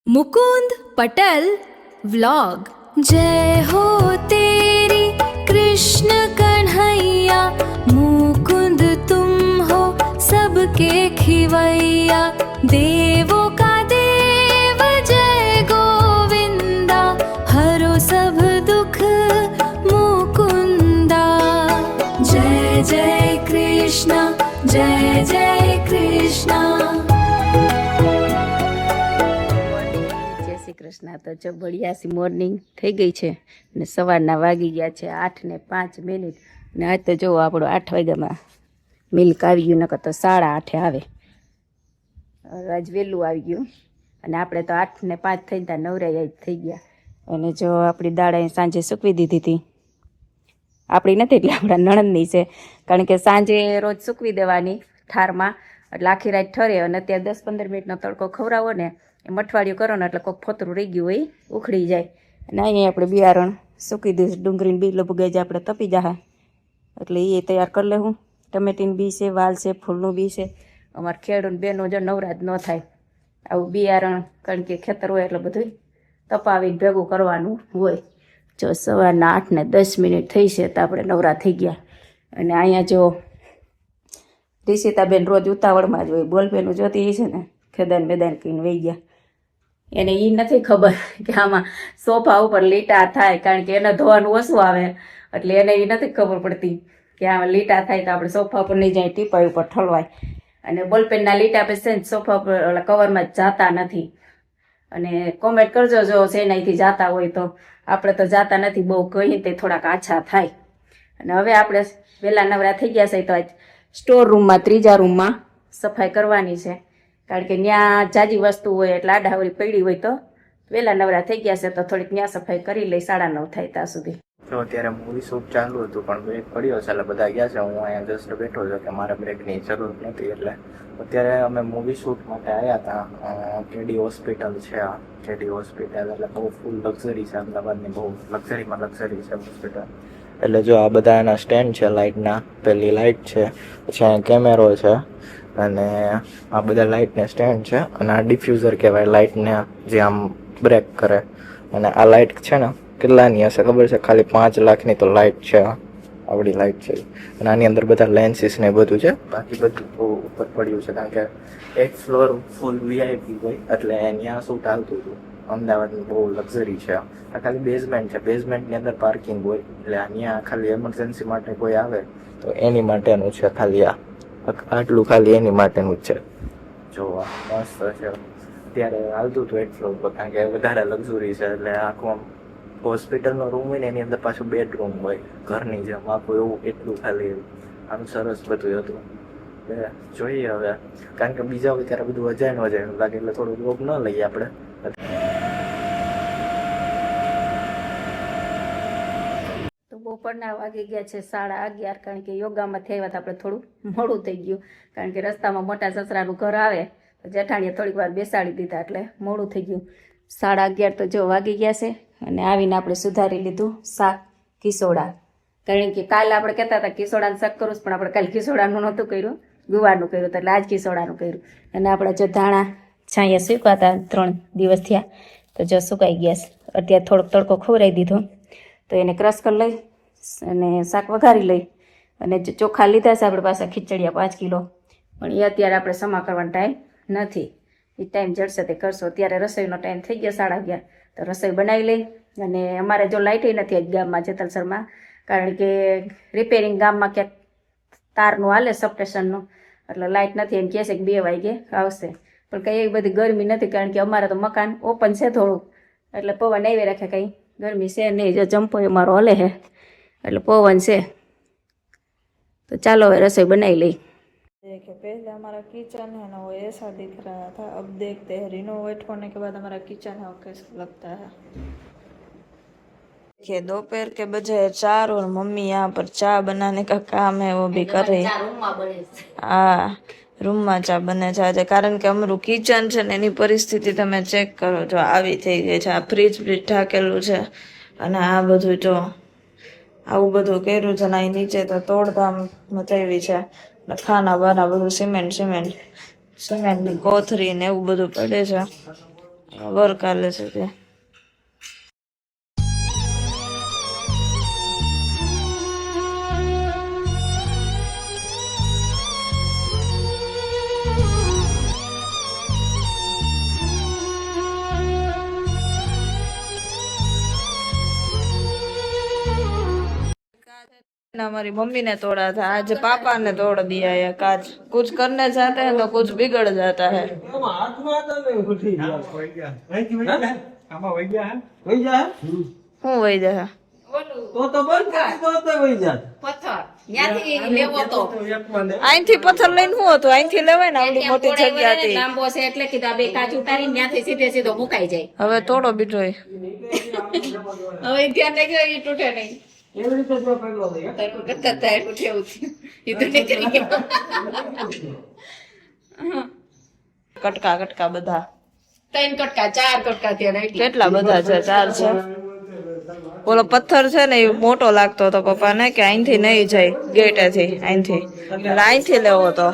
Mukund Patel vlog. जय हो तेरी कृष्ण कन्हैया, मुकुंद तुम हो सबके खिवैया। देवों का देव जय गोविंदा, हरो सब दुख मुकुंदा। जय जय कृष्ण जय जय कृष्ण। કૃષ્ણ તો જો બળિયાસી મોર્નિંગ થઈ ગઈ છે ને સવારના વાગી ગયા છે 8:05 ને આજ તો જો આપણો 8 વાગ્યામાં મિલ્ક આવી ગયું, નકર તો 8:30 આવે. આજ વહેલું આવી ગયું અને આપણે તો 8:05 થઈ ત્યાં નવરાઈ થઈ ગયા. અને જો આપણી દાળ અહીં સાંજે સૂકવી દીધી હતી, આપણી નથી એટલે આપણા નણંદની છે, કારણ કે સાંજે રોજ સૂકવી દેવાની ઠારમાં, એટલે આખી રાત ઠરે. અને અત્યારે 10-15 મિનિટનો તડકો ખવડાવો ને એમ અઠવાડિયું કરો ને એટલે કોઈક ફોતરું રહી ગયું હોય ઉખડી જાય. અને અહીંયા આપણે બિયારણ સૂકી દઈશું, ડુંગળીને બી લબુગાઈ જાય આપણે તપી જાય એટલે એ તૈયાર કરી લેવું. ટમેટીનું બી છે, વાલ છે, ફૂલનું બી છે. અમારે ખેડૂત બેનો જો નવરાજ ન થાય આવું બિયારણ, કારણ કે ખેતર હોય એટલે બધું તપાવીને ભેગું કરવાનું હોય. જો સવારના 8:10 થઈ છે તો આપણે નવરા થઈ ગયા. અને અહીંયા જો રિષિતાબેન રોજ ઉતાવળમાં જ હોય, બોલબેનું જોતી છે ને ખેદાન મેદાન કહીને વહી ગયા. એને એ નથી ખબર કે આમાં સોફા ઉપર લીટા થાય, કારણ કે એને ધોવાનું ઓછું આવે એટલે એને એ નથી ખબર પડતી કે આમાં લીટા થાય તો આપણે સોફા ઉપર નહીં જાય, ટીપાઈ ઉપર ઠલવાય. અને બોલપેનના લીટા પછી છે સોફા ઉપર કવરમાં જ જાતા નથી. અને કોમેન્ટ કરજો જો સેનાઈથી જાતા હોય તો. આપણે તો જાતા નથી, બહુ કહીએ તે થોડાક આછા થાય. અને હવે આપણે વહેલા નવરા થઈ ગયા છે તો આજ સ્ટોર રૂમમાં 3જા રૂમમાં સફાઈ કરવાની છે, કારણ કે ત્યાં જાજી વસ્તુ હોય એટલે આડાવરી પડી હોય તો વહેલા નવરા થઈ ગયા છે તો થોડીક ત્યાં સફાઈ કરી લઈ 9:30 થાય ત્યાં સુધી. તો અત્યારે મૂવી શૂટ ચાલુ હતું પણ બ્રેક પડ્યો છે એટલે બધા ગયા છે. હું અહીંયા જસ્ટ બેઠો છું કે મારે બ્રેકની જરૂર નથી. એટલે અત્યારે અમે મૂવી શૂટ માટે આવ્યા હતા. કેડી હોસ્પિટલ છે, આ કેડી હોસ્પિટલ એટલે બહુ ફૂલ લક્ઝરી છે, અમદાવાદની બહુ લક્ઝરીમાં લક્ઝરી છે હોસ્પિટલ. એટલે જો આ બધા એના સ્ટેન્ડ છે લાઇટના, પેલી લાઇટ છે, પછી અહીંયા કેમેરો છે અને આ બધા લાઇટને સ્ટેન્ડ છે. અને આ ડિફ્યુઝર કહેવાય લાઇટને જે આમ બ્રેક કરે. અને આ લાઇટ છે ને કેટલાની હશે ખબર છે? ખાલી 5 લાખની તો લાઇટ છે, આવડી લાઇટ છે. અને આની અંદર બધા લેન્સીસ ને બધું છે. બાકી બધું ઉપર પડ્યું છે, કારણ કે એક ફ્લોર ફૂલ વીઆઈપી હોય એટલે ત્યાં શૂટ આવતું હતું. અમદાવાદની બહુ લક્ઝરી છે. આ ખાલી બેઝમેન્ટ છે, બેઝમેન્ટની અંદર પાર્કિંગ હોય એટલે અહીંયા ખાલી એમરજન્સી માટે કોઈ આવે તો એની માટેનું છે. ખાલી આટલું ખાલી એની માટેનું જ છે. જો મસ્ત છે. અત્યારે હાલતું હતું એક ફ્લોર પર, કારણ કે વધારે લક્ઝરી છે એટલે આખું આમ હોસ્પિટલનો રૂમ હોય ને એની અંદર પાછું બેડરૂમ હોય ઘરની જેમ આખું એવું, એટલું ખાલી આમ સરસ બધું હતું. એટલે જોઈએ હવે, કારણ કે બીજા હોય ત્યારે બધું અજાય લાગે એટલે થોડું લોક ન લઈએ આપણે. બપોરના વાગી ગયા છે 11:30, કારણ કે યોગામાંથી આવ્યા હતા આપણે થોડું મોડું થઈ ગયું, કારણ કે રસ્તામાં મોટા સસરાનું ઘર આવે તો જેઠાણીએ થોડીક વાર બેસાડી દીધા એટલે મોડું થઈ ગયું. 11:30 તો જો વાગી ગયા છે. અને આવીને આપણે સુધારી લીધું શાક કિસોડા, કારણ કે કાલે આપણે કહેતા હતા કિસોડાનું શાક કરું, પણ આપણે કાલે કિસોડાનું નહોતું કર્યું, ગુવારનું કર્યું એટલે આજ કિસોડાનું કર્યું. અને આપણે જો ધાણા છાંયા સૂકવાતા 3 દિવસ થયા તો જો સુકાઈ ગયા છે. અત્યારે થોડોક તડકો ખવડાવી દીધો તો એને ક્રશ કરી લઈ અને શાક વઘારી લઈ. અને ચોખા લીધા છે આપણે પાસે ખીચડિયા 5 કિલો, પણ એ અત્યારે આપણે સમા કરવાનો ટાઈમ નથી. એ ટાઈમ જડશે તે કરશો. અત્યારે રસોઈનો ટાઈમ થઈ ગયો 11:30 તો રસોઈ બનાવી લઈ. અને અમારે જો લાઇટ નથી આજ ગામમાં જેતલસરમાં, કારણ કે રિપેરિંગ ગામમાં ક્યાંક તારનું હાલે સબસ્ટેશનનું, એટલે લાઇટ નથી. એમ કહે છે કે 2 વાગે આવશે, પણ કંઈ એવી બધી ગરમી નથી, કારણ કે અમારે તો મકાન ઓપન છે થોડું, એટલે પવન આવી રાખે, કંઈ ગરમી છે નહીં. જો જમ્પો અમારો હલે છે એટલે પવન છે. तो चलो હવે રસોઈ બનાવી લઈ. देखिए पहले हमारा किचन है ना वो ऐसा दिख रहा था, अब देखते हैं रिनोवेट होने के बाद हमारा किचन है वो कैसा लगता है. देखिए दोपहर के बजे 4 और मम्मी यहाँ पर चाय बनाने का काम है वो भी कर रही है. हाँ रूम में चा बने છે, કારણ કે અમારું કિચન છે ને એની પરિસ્થિતિ તમે ચેક કરો. જો આવી થઈ ગઈ છે, આ ફ્રીજ ઢાકેલું છે અને આ બધું જો આવું બધું કર્યું છે. અહીં નીચે તો તોડધામ મચાવી છે, ખાના બાના બધું સિમેન્ટની કોથરી ને એવું બધું પડે છે. વર્ક હાલે છે ત્યાં. हमारी मम्मी ने तोड़ा था, आज पापा ने तोड़ दिया है कांच. कुछ करने जाते हैं तो कुछ बिगड़ जाता है. શું વહી જાય? અહીંથી પથ્થર લઈને શું હતું? અહીંથી લેવાય ને, આવડી મોટી જગ્યા હતી. લાંબો છે એટલે કીધું બે કાચ ઉતારીને ત્યાંથી સીધે સીધો મુકાઈ જાય. હવે તોડો બીજો. હવે ધ્યાન રાખજો એ તૂટે નહીં. કટકા કટકા બધા 3 કટકા 4 કટકા ત્યાં કેટલા બધા છે? 4 છે. ઓલો પથ્થર છે ને એ મોટો લાગતો હતો પપ્પા ને, કે અહીંથી નહીં જાય ગેટેથી, અહીંથી અહીંથી લેવો હતો.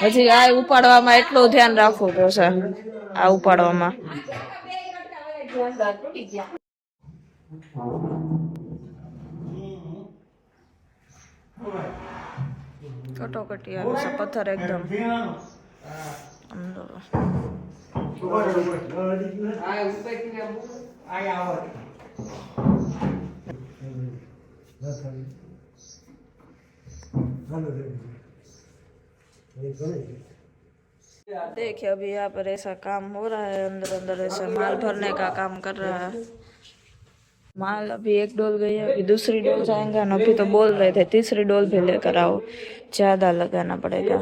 હજી આ ઉપાડવામાં એટલું ધ્યાન રાખવું પડશે. આ ઉપાડવામાં કટોકટી આવે છે. પથ્થર એકદમ અંદર. देखिए अभी यहाँ पर ऐसा काम हो रहा है, अंदर अंदर ऐसा माल भरने का काम कर रहा है. माल अभी एक डोल गई है, अभी दूसरी डोल जाएंगे. और अभी तो बोल रहे थे तीसरी डोल भी लेकर आओ, ज्यादा लगाना पड़ेगा.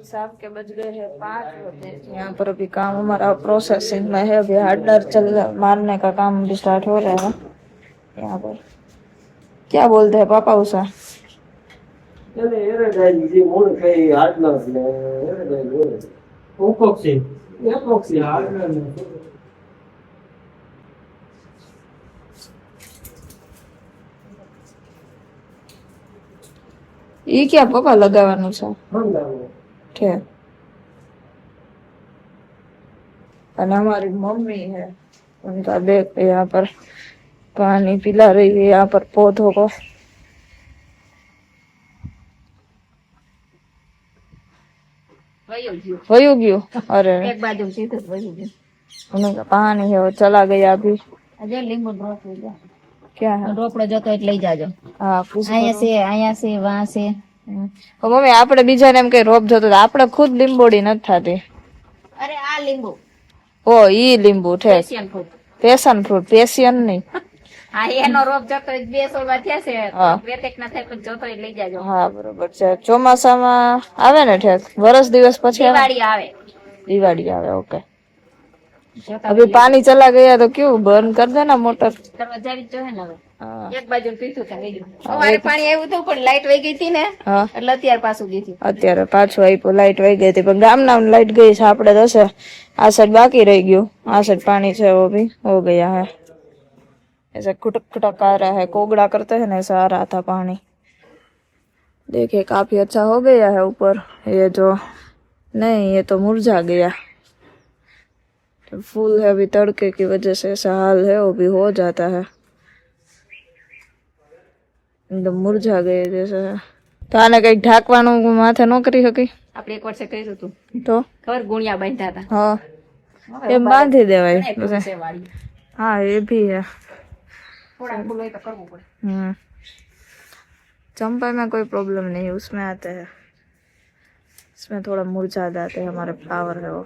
शाम के बज गए हैं 5 बजे. यहाँ पर अभी काम हमारा प्रोसेसिंग में है. अभी हार्डनर चल मारने का काम भी स्टार्ट हो रहा है. यहाँ पर क्या बोलते हैं पापा उषा? ये क्या पापा लगाવાનું છે? ठीक. और हमारी मम्मी है, उनका देख यहाँ पर पानी पिला रही है यहाँ पर पौधों को. वही गयो. अरे એક બાજુ સીધું વહી ગયું. उनका पानी है वो चला गया अभी. આજે લીંબુ ડ્રોપ થઈ ગયા. क्या है? રોપડો જતો એટલે લઈ જાજો. हाँ कुछ અહીંયા છે વાં છે. મમ્મી આપણે બીજાને એમ કઈ રોપ જતો, આપણે ખુદ લીંબોડી નથી થતી. અરે આ લીંબુ ઓ ઈ લીંબુ છે. Asian food. પેશન ફ્રૂટ, પેશિયન નહીં. હા એનો રોપ જતો 2 સોળવા થયા છે. હા. વેતેક ના થાય પણ જતો લઈ જાજો. હા બરોબર છે. ચોમાસામાં આવે ને ઠેક, વરસ દિવસ પછી આવે. દિવાળી આવે. દિવાળી આવે. ओके. अभी पानी चला गया तो क्यों बंद कर देना मोटर. કરવા જાવી જ જોઈએ ને હવે. हाँ એક બાજુ પીતું ત્યાં વહી ગયું. સવારે પાણી આવ્યું હતું પણ લાઈટ વહી ગઈ હતી ને हाँ એટલે અત્યારે પાછું ગઈ હતી. અત્યારે પાછું આપ્યું. લાઈટ વહી ગઈ હતી પણ ગામના લાઈટ ગઈ છે. આપણે તો છે આ સાઈડ બાકી રહી ગયું. આ સાઈડ पानी છે वो भी हो गया है. ऐसा खुटक खुटक आ रहा है, कोगड़ा करते हैं ना ऐसा आ रहा था पानी. देखिए काफी अच्छा हो गया है ऊपर. ये जो नहीं ये तो मुरझा गया. फूल है अभी तड़के की वजह से ऐसा हाल है, वो भी हो जाता है. एकदम मुरझा गए जैसे. તો આને કઈક ઢાંકવાનું માથે ન કરી શકી આપણે એક વર્ષે કર્યું હતું તો? ખબર ગુણિયા બાંધ્યા હતા. હા એમ બાંધી દેવાય. છે વાળી. हाँ ये भी है. થોડા ફૂલ હોય તો કરવું પડે. चंपा में कोई प्रॉब्लम नहीं, उसमें आते हैं. इसमें थोड़ा मुरझा जाते हैं हमारे फ्लावर है वो.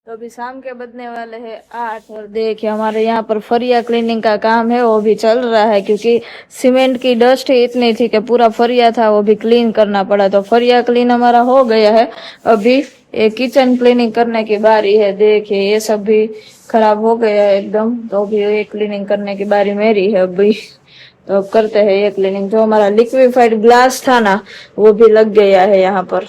तो अभी शाम के बजने वाले हैं 8 और देखिए हमारे यहाँ पर फरिया क्लीनिंग का काम है वो भी चल रहा है, क्योंकि सीमेंट की डस्ट ही इतनी थी कि पूरा फरिया था वो भी क्लीन करना पड़ा. तो फरिया क्लीन हमारा हो गया है. अभी ये किचन क्लीनिंग करने की बारी है. देखिए ये सब भी खराब हो गया है एकदम. तो अभी ये क्लीनिंग करने की बारी मेरी है अभी. तो अब करते हैं ये क्लीनिंग. जो हमारा लिक्विफाइड ग्लास था ना वो भी लग गया है यहाँ पर.